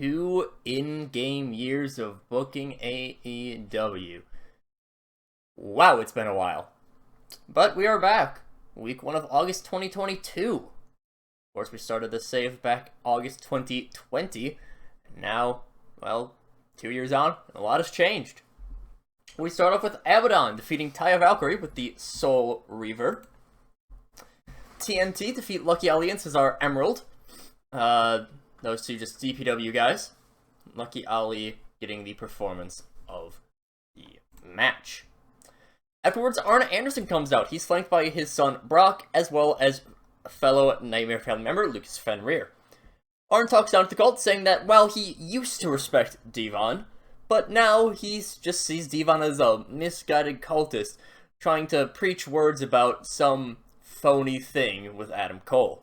2 in-game years of booking AEW. Wow, it's been a while. But we are back. Week 1 of August 2022. Of course, we started this save back August 2020. Now, well, 2 years on, a lot has changed. We start off with Abaddon defeating Taya Valkyrie with the Soul Reaver. TNT defeat Lucky Ali and Cesar Emerald. Those two just DPW guys. Lucky Ali getting the performance of the match. Afterwards, Arn Anderson comes out. He's flanked by his son Brock, as well as a fellow Nightmare family member, Lucas Fenrir. Arn talks down to the cult, saying that while he used to respect Devon, but now he just sees Devon as a misguided cultist, trying to preach words about some phony thing with Adam Cole.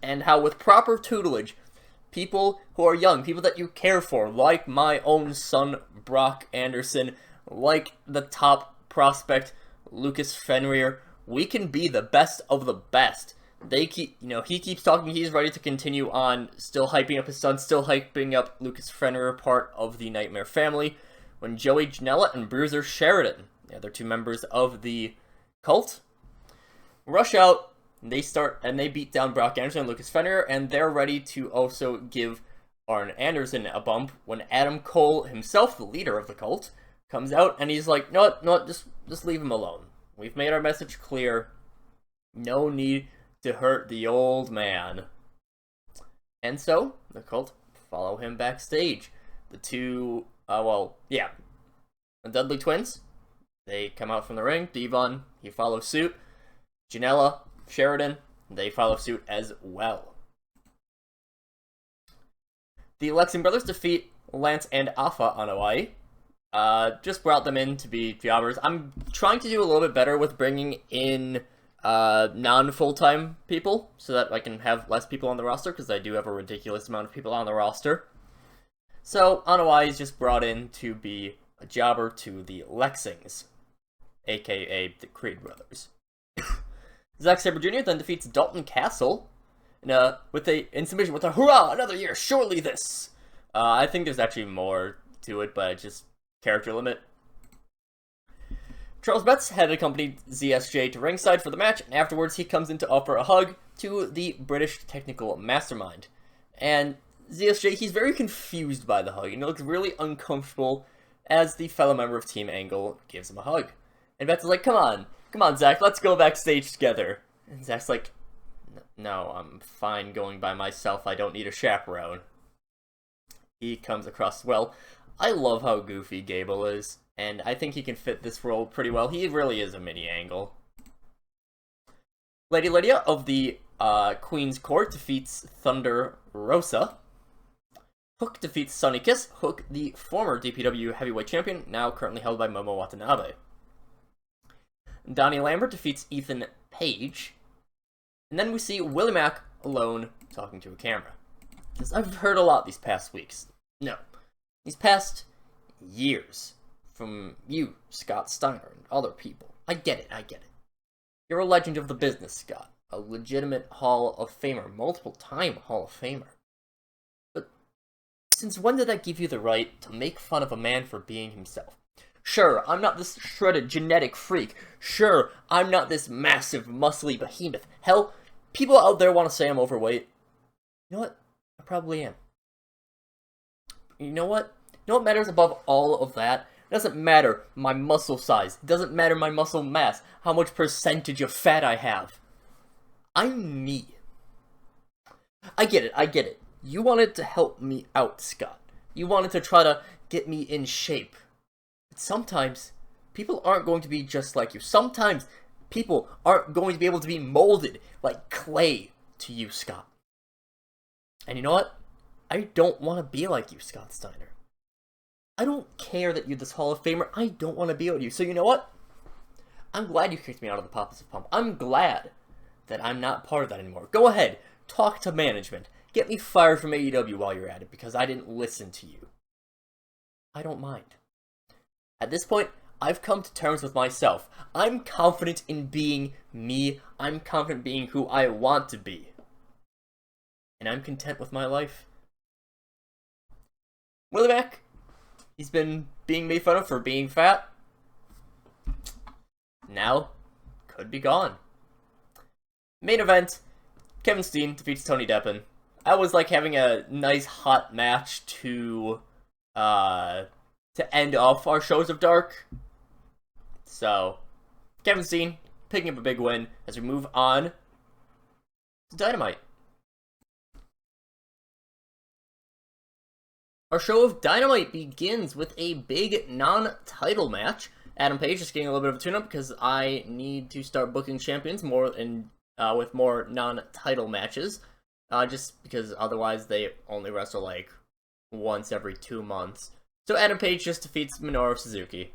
And how with proper tutelage, people who are young, people that you care for, like my own son Brock Anderson, like the top prospect Lucas Fenrir, we can be the best of the best. They keep, he keeps talking, he's ready to continue on, still hyping up his son, still hyping up Lucas Fenrir, part of the Nightmare family, when Joey Janela and Bruiser Sheridan, the other two members of the cult, rush out. They beat down Brock Anderson and Lucas Fenrir, and they're ready to also give Arn Anderson a bump when Adam Cole himself, the leader of the cult, comes out and he's like, no, just leave him alone. We've made our message clear. No need to hurt the old man. And so, the cult follow him backstage. The two, the Dudley twins, they come out from the ring. Devon, he follows suit. Janela, Sheridan, they follow suit as well. The Lexing brothers defeat Lance and Afa on Hawaii. Just brought them in to be jobbers. I'm trying to do a little bit better with bringing in non-full-time people so that I can have less people on the roster, because I do have a ridiculous amount of people on the roster. So, Hawaii is just brought in to be a jobber to the Lexings, aka the Creed brothers. Zack Sabre Jr. then defeats Dalton Castle in submission with a hurrah, another year, surely this. I think there's actually more to it, but it's just character limit. Charles Betts had accompanied ZSJ to ringside for the match, and afterwards he comes in to offer a hug to the British technical mastermind. And ZSJ, he's very confused by the hug, and he looks really uncomfortable as the fellow member of Team Angle gives him a hug. And Betts is like, come on, Zach, let's go backstage together. And Zach's like, no, I'm fine going by myself, I don't need a chaperone. He comes across well. I love how goofy Gable is, and I think he can fit this role pretty well. He really is a mini Angle. Lady Lydia of the Queen's Court defeats Thunder Rosa. Hook defeats Sunny Kiss. Hook, the former DPW heavyweight champion, now currently held by Momo Watanabe. Donnie Lambert defeats Ethan Page. And then we see Willie Mack alone talking to a camera. Because I've heard a lot these past weeks. No. These past years. From you, Scott Steiner, and other people. I get it. You're a legend of the business, Scott. A legitimate Hall of Famer. Multiple-time Hall of Famer. But since when did that give you the right to make fun of a man for being himself? Sure, I'm not this shredded genetic freak. Sure, I'm not this massive, muscly behemoth. Hell, people out there want to say I'm overweight. You know what? I probably am. You know what? You know what matters above all of that? It doesn't matter my muscle size. It doesn't matter my muscle mass. How much percentage of fat I have. I'm me. I get it. You wanted to help me out, Scott. You wanted to try to get me in shape. But sometimes, people aren't going to be just like you. Sometimes, people aren't going to be able to be molded like clay to you, Scott. And you know what? I don't want to be like you, Scott Steiner. I don't care that you're this Hall of Famer. I don't want to be like you. So you know what? I'm glad you kicked me out of the Papas of Pump. I'm glad that I'm not part of that anymore. Go ahead. Talk to management. Get me fired from AEW while you're at it, because I didn't listen to you. I don't mind. At this point, I've come to terms with myself. I'm confident in being me. I'm confident in being who I want to be. And I'm content with my life. Willie Mack, he's been being made fun of for being fat. Now, could be gone. Main event, Kevin Steen defeats Tony Deppen. I always like having a nice hot match to end off our shows of Dark. So, Kevin Steen picking up a big win as we move on to Dynamite. Our show of Dynamite begins with a big non-title match. Adam Page is getting a little bit of a tune-up because I need to start booking champions more and with more non-title matches. Just because otherwise they only wrestle like once every 2 months. So Adam Page just defeats Minoru Suzuki.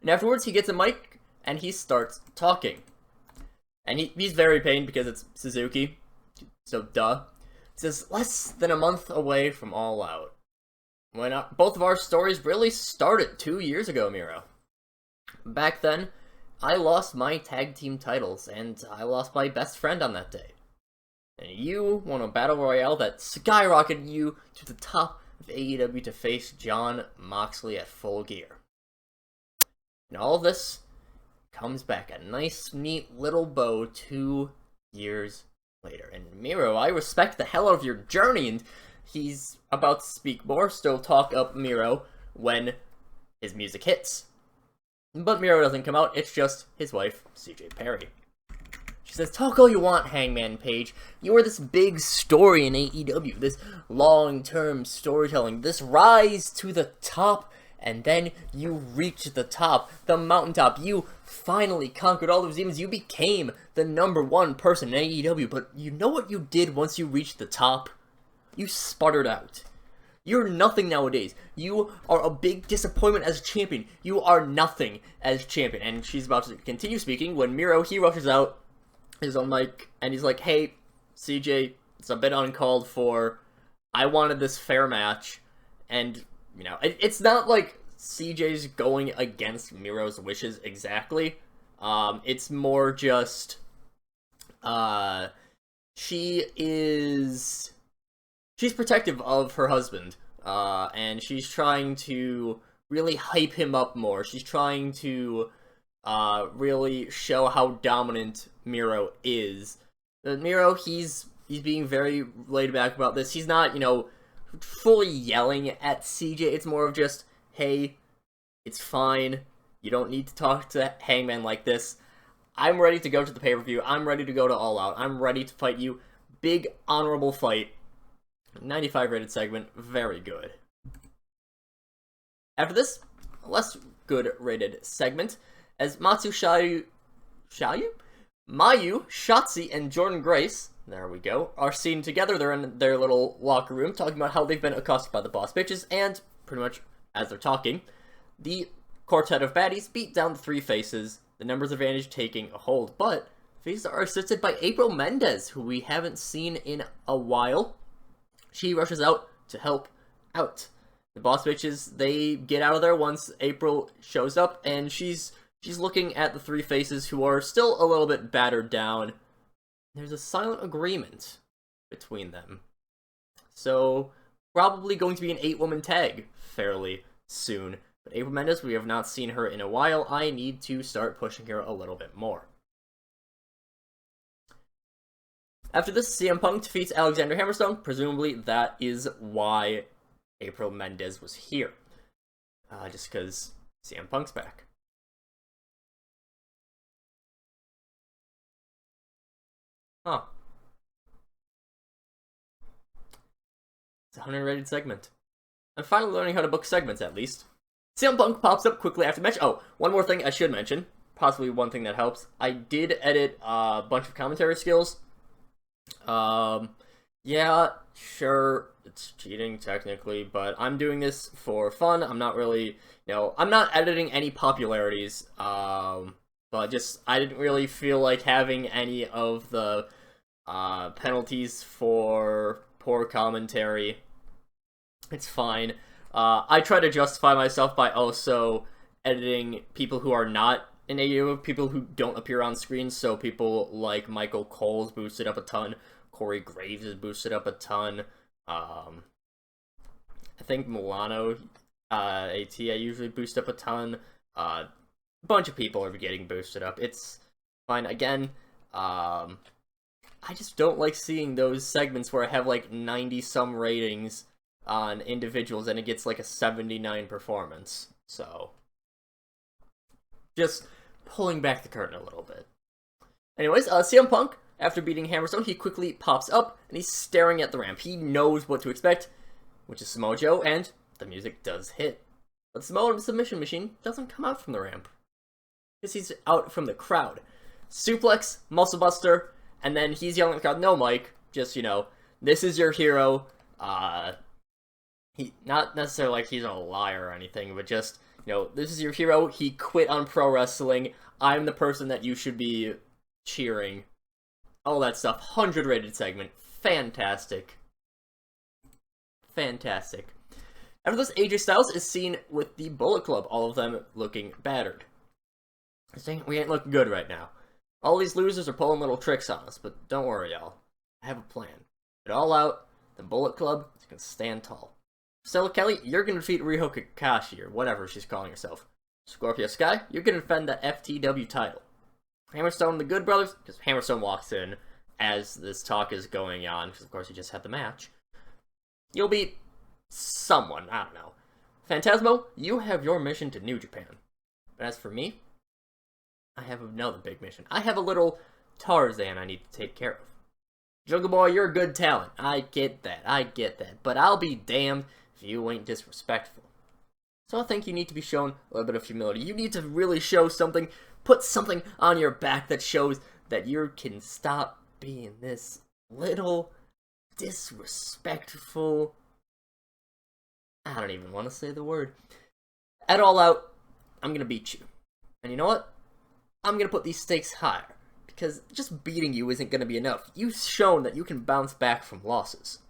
And afterwards he gets a mic and he starts talking. And he's very pained because it's Suzuki. So duh. It says, less than a month away from All Out. When both of our stories really started 2 years ago, Miro. Back then, I lost my tag team titles, and I lost my best friend on that day. And you won a battle royale that skyrocketed you to the top of AEW to face Jon Moxley at Full Gear. And all of this comes back a nice, neat little bow 2 years later. And Miro, I respect the hell out of your journey, and he's about to speak more, so talk up Miro when his music hits. But Miro doesn't come out, it's just his wife, CJ Perry. She says, talk all you want, Hangman Page. You are this big story in AEW, this long-term storytelling, this rise to the top, and then you reach the top, the mountaintop. You finally conquered all those demons. You became the #1 person in AEW, but you know what you did once you reached the top? You sputtered out. You're nothing nowadays. You are a big disappointment as champion. You are nothing as champion. And she's about to continue speaking when Miro, he rushes out his own mic, and he's like, hey, CJ, it's a bit uncalled for. I wanted this fair match. And, you know, it's not like CJ's going against Miro's wishes exactly. It's more just, she's protective of her husband, and she's trying to really hype him up more. She's trying to really show how dominant Miro is. Miro, he's being very laid back about this. He's not, you know, fully yelling at CJ. It's more of just, hey, it's fine. You don't need to talk to Hangman like this. I'm ready to go to the pay-per-view. I'm ready to go to All Out. I'm ready to fight you. Big, honorable fight. 95 rated segment. Very good. After this, a less good rated segment, as Mayu, Shotzi, and Jordan Grace, there we go, are seen together. They're in their little locker room talking about how they've been accosted by the boss bitches, and pretty much as they're talking, the quartet of baddies beat down the three faces, the numbers advantage taking a hold, but faces are assisted by April Mendez, who we haven't seen in a while. She rushes out to help out. The boss bitches, they get out of there once April shows up, and she's looking at the three faces who are still a little bit battered down. There's a silent agreement between them. So, probably going to be an 8-woman tag fairly soon. But April Mendez, we have not seen her in a while. I need to start pushing her a little bit more. After this, CM Punk defeats Alexander Hammerstone. Presumably, that is why April Mendez was here. Just because CM Punk's back. Huh. It's a 100-rated segment. I'm finally learning how to book segments, at least. CM Punk pops up quickly after the match. Oh, one more thing I should mention. Possibly one thing that helps. I did edit a bunch of commentary skills. Yeah, sure, it's cheating technically, but I'm doing this for fun. I'm not really, I'm not editing any popularities, but just, I didn't really feel like having any of the, penalties for poor commentary. It's fine. I try to justify myself by also editing people who are not in AEW, people who don't appear on screen, so people like Michael Cole's boosted up a ton, Corey Graves is boosted up a ton, I think Milano, AT, I usually boost up a ton. A bunch of people are getting boosted up. It's fine. Again, I just don't like seeing those segments where I have like 90-some ratings on individuals and it gets like a 79 performance. So, just pulling back the curtain a little bit. Anyways, CM Punk, after beating Hammerstone, he quickly pops up and he's staring at the ramp. He knows what to expect, which is Samoa Joe, and the music does hit. But Samoa Submission Machine doesn't come out from the ramp, because he's out from the crowd. Suplex, Muscle Buster, and then he's yelling at the crowd, "No, Mike, just, you know, this is your hero." He, not necessarily like he's a liar or anything, but just, you know, this is your hero. He quit on pro wrestling. I'm the person that you should be cheering. All that stuff. 100 rated segment. Fantastic. Fantastic. After this, AJ Styles is seen with the Bullet Club, all of them looking battered. Saying we ain't looking good right now. All these losers are pulling little tricks on us, but don't worry, y'all. I have a plan. Get all out, the Bullet Club is gonna stand tall. Stella Kelly, you're gonna defeat Riho Kakashi, or whatever she's calling herself. Scorpio Sky, you're gonna defend the FTW title. Hammerstone and the Good Brothers, because Hammerstone walks in as this talk is going on, because of course he just had the match. You'll beat someone, I don't know. Phantasmo, you have your mission to New Japan. But as for me, I have another big mission. I have a little Tarzan I need to take care of. Jungle Boy, you're a good talent. I get that. But I'll be damned if you ain't disrespectful. So I think you need to be shown a little bit of humility. You need to really show something, put something on your back that shows that you can stop being this little disrespectful. I don't even want to say the word. At All Out, I'm going to beat you. And you know what? I'm going to put these stakes higher. Because just beating you isn't going to be enough. You've shown that you can bounce back from losses.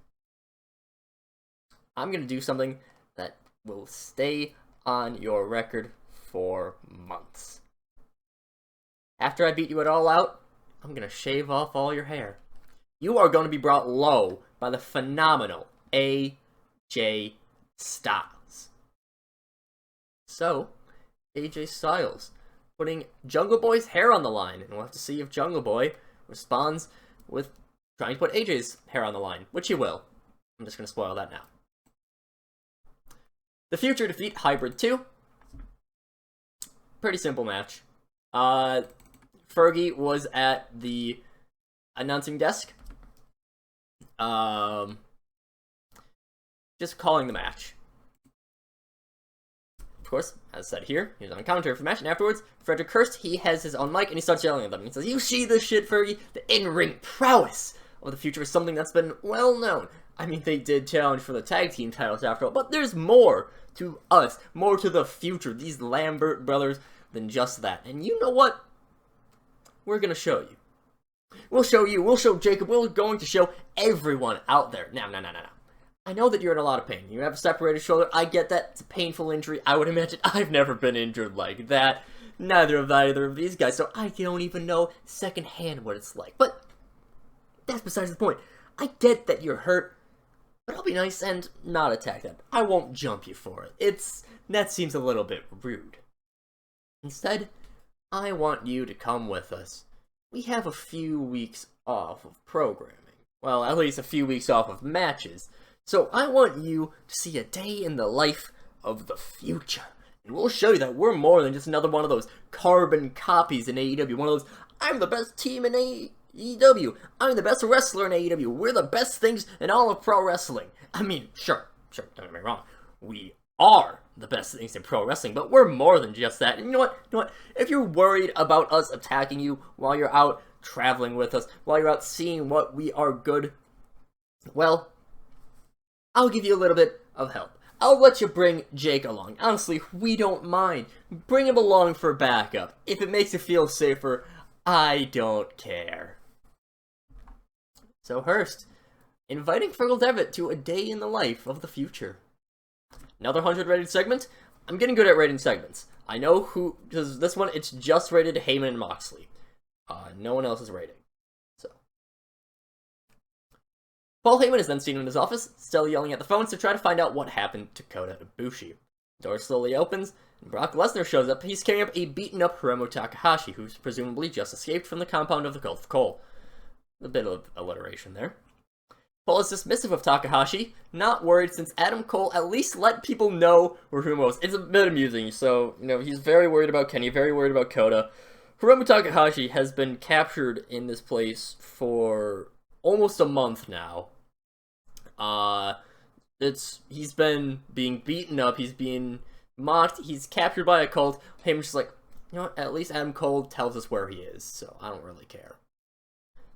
I'm going to do something that will stay on your record for months. After I beat you at All Out, I'm going to shave off all your hair. You are going to be brought low by the phenomenal AJ Styles. So, AJ Styles putting Jungle Boy's hair on the line, and we'll have to see if Jungle Boy responds with trying to put AJ's hair on the line, which he will. I'm just going to spoil that now. The Future defeat Hybrid 2. Pretty simple match. Fergie was at the announcing desk. Just calling the match. Of course, as said here, he was on commentary for the match, and afterwards, Frederick Hurst, he has his own mic, and he starts yelling at them. He says, "You see this shit, Fergie? The in-ring prowess of the Future is something that's been well known. I mean, they did challenge for the tag team titles after all, but there's more to us, more to the Future, these Lambert brothers, than just that. And you know what? We're gonna show you. We'll show you, we'll show Jacob, we're going to show everyone out there. No. I know that you're in a lot of pain. You have a separated shoulder. I get that. It's a painful injury. I would imagine I've never been injured like that. Neither have either of these guys, so I don't even know secondhand what it's like. But that's besides the point. I get that you're hurt, but I'll be nice and not attack that. I won't jump you for it. That seems a little bit rude. Instead, I want you to come with us. We have a few weeks off of programming. Well, at least a few weeks off of matches. So I want you to see a day in the life of the Future. And we'll show you that we're more than just another one of those carbon copies in AEW. One of those, I'm the best team in AEW. I'm the best wrestler in AEW. We're the best things in all of pro wrestling. I mean, sure, don't get me wrong. We are the best things in pro wrestling, but we're more than just that. And you know what? If you're worried about us attacking you while you're out traveling with us, while you're out seeing what we are good, well, I'll give you a little bit of help. I'll let you bring Jake along. Honestly, we don't mind. Bring him along for backup. If it makes you feel safer, I don't care. So Hurst, inviting Fergal Devitt to a day in the life of the Future. Another 100 rated segment. I'm getting good at rating segments. I know who, because this one, it's just rated Heyman and Moxley. No one else is rating. Paul Heyman is then seen in his office, still yelling at the phones to try to find out what happened to Kota Ibushi. The door slowly opens, and Brock Lesnar shows up. He's carrying up a beaten-up Hiromu Takahashi, who's presumably just escaped from the compound of the Gulf of Coal. A bit of alliteration there. Paul is dismissive of Takahashi, not worried since Adam Cole at least let people know where Hiromu was. It's a bit amusing, so, he's very worried about Kenny, very worried about Kota. Hiromu Takahashi has been captured in this place for almost a month now. He's been being beaten up, he's being mocked, he's captured by a cult. Heyman's just like, at least Adam Cole tells us where he is, so I don't really care.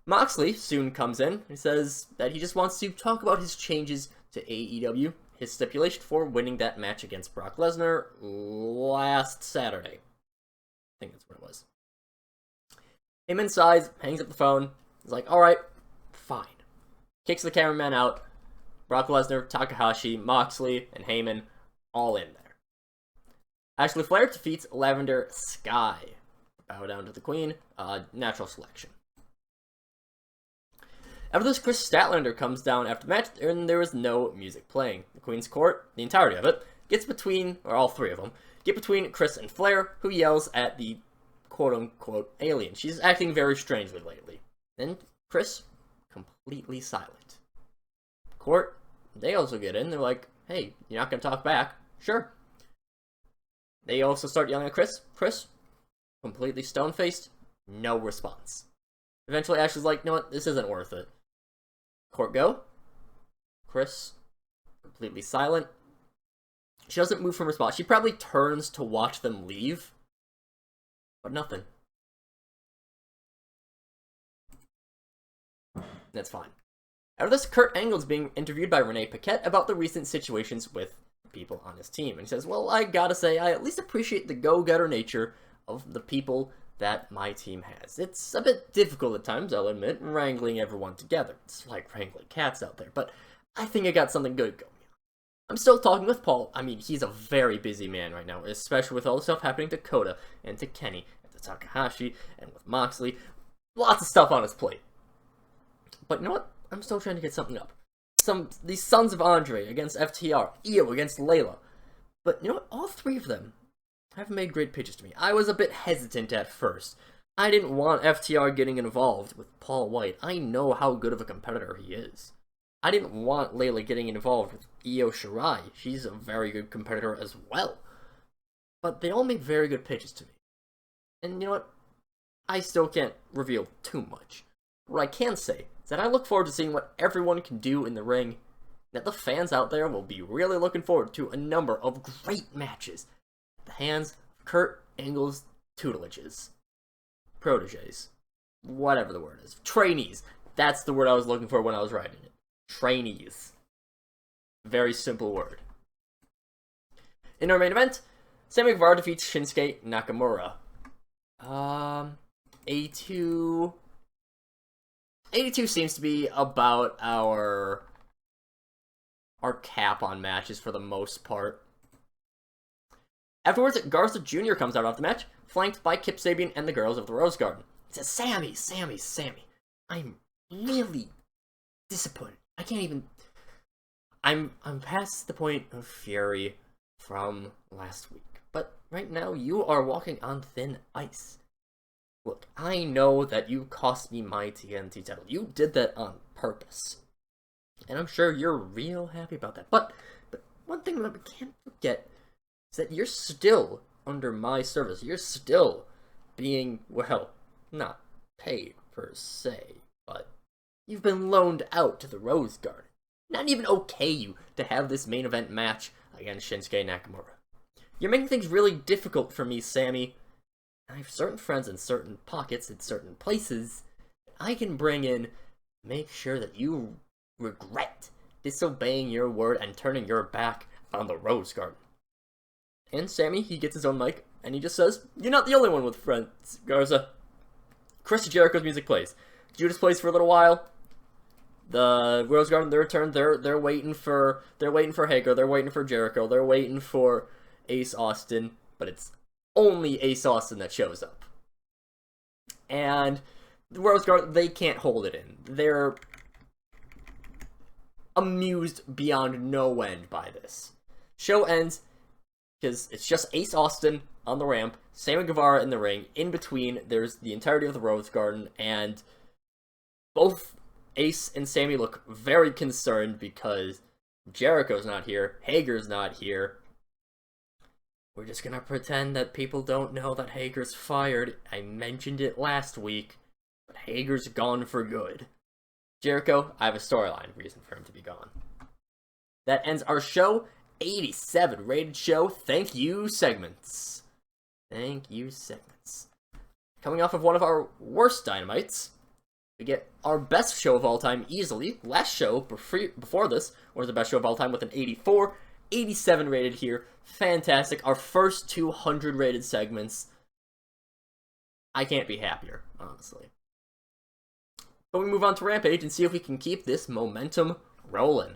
Moxley soon comes in and says that he just wants to talk about his changes to AEW, his stipulation for winning that match against Brock Lesnar last Saturday. I think that's what it was. Heyman sighs, hangs up the phone, he's like, alright, fine. Kicks the cameraman out. Brock Lesnar, Takahashi, Moxley, and Heyman all in there. Ashley Flair defeats Lavender Sky. Bow down to the Queen. Natural selection. After this, Chris Statlander comes down after the match, and there is no music playing. The Queen's Court, the entirety of it, gets between, or all three of them, get between Chris and Flair, who yells at the quote-unquote alien. She's acting very strangely lately. Then Chris, completely silent. Court, they also get in. They're like, hey, you're not going to talk back? Sure. They also start yelling at Chris. Chris, completely stone-faced, no response. Eventually, Ashley's like, you know what, this isn't worth it. Court go. Chris, completely silent. She doesn't move from her spot. She probably turns to watch them leave, but nothing. That's fine. After this, Kurt Angle's being interviewed by Renee Paquette about the recent situations with people on his team. And he says, well, I gotta say, I at least appreciate the go-getter nature of the people that my team has. It's a bit difficult at times, I'll admit, wrangling everyone together. It's like wrangling cats out there, but I think I got something good going. I'm still talking with Paul. I mean, he's a very busy man right now, especially with all the stuff happening to Kota and to Kenny and to Takahashi and with Moxley. Lots of stuff on his plate. But you know what? I'm still trying to get something up. These Sons of Andre against FTR, Io against Layla. But you know what? All three of them have made great pitches to me. I was a bit hesitant at first. I didn't want FTR getting involved with Paul White. I know how good of a competitor he is. I didn't want Layla getting involved with Io Shirai. She's a very good competitor as well. But they all make very good pitches to me. And you know what? I still can't reveal too much. What I can say is that I look forward to seeing what everyone can do in the ring. That the fans out there will be really looking forward to a number of great matches. At the hands of Kurt Angle's tutelages. Proteges. Whatever the word is. Trainees. That's the word I was looking for when I was writing it. Trainees. Very simple word. In our main event, Sammy Guevara defeats Shinsuke Nakamura. 82 seems to be about our cap on matches for the most part. Afterwards, Garza Jr. comes out of the match, flanked by Kip Sabian and the girls of the Rose Garden. He says, Sammy, I'm really disappointed. I can't even... I'm past the point of fury from last week. But right now, you are walking on thin ice. Look, I know that you cost me my TNT title. You did that on purpose. And I'm sure you're real happy about that. But one thing that we can't forget is that you're still under my service. You're still being, well, not paid per se, but you've been loaned out to the Rose Garden. Not even okay you to have this main event match against Shinsuke Nakamura. You're making things really difficult for me, Sammy. I have certain friends in certain pockets in certain places I can bring in, make sure that you regret disobeying your word and turning your back on the Rose Garden. And Sammy, he gets his own mic, and he just says, you're not the only one with friends, Garza. Chris Jericho's music plays. Judas plays for a little while. The Rose Garden, their turn, they're waiting for Hager, they're waiting for Jericho, they're waiting for Ace Austin, but it's only Ace Austin that shows up. And the Rose Garden, they can't hold it in. amused beyond no end by this. Show ends because it's just Ace Austin on the ramp, Sammy Guevara in the ring. In between, there's the entirety of the Rose Garden, and both Ace and Sammy look very concerned because Jericho's not here, Hager's not here. We're just gonna pretend that people don't know that Hager's fired. I mentioned it last week, but Hager's gone for good. Jericho, I have a storyline reason for him to be gone. That ends our show. 87 rated show. Thank you, segments. Thank you, segments. Coming off of one of our worst Dynamites, we get our best show of all time easily. Last show before this was the best show of all time with an 84. 87 rated here. Fantastic. Our first 200 rated segments. I can't be happier, honestly. But we move on to Rampage and see if we can keep this momentum rolling.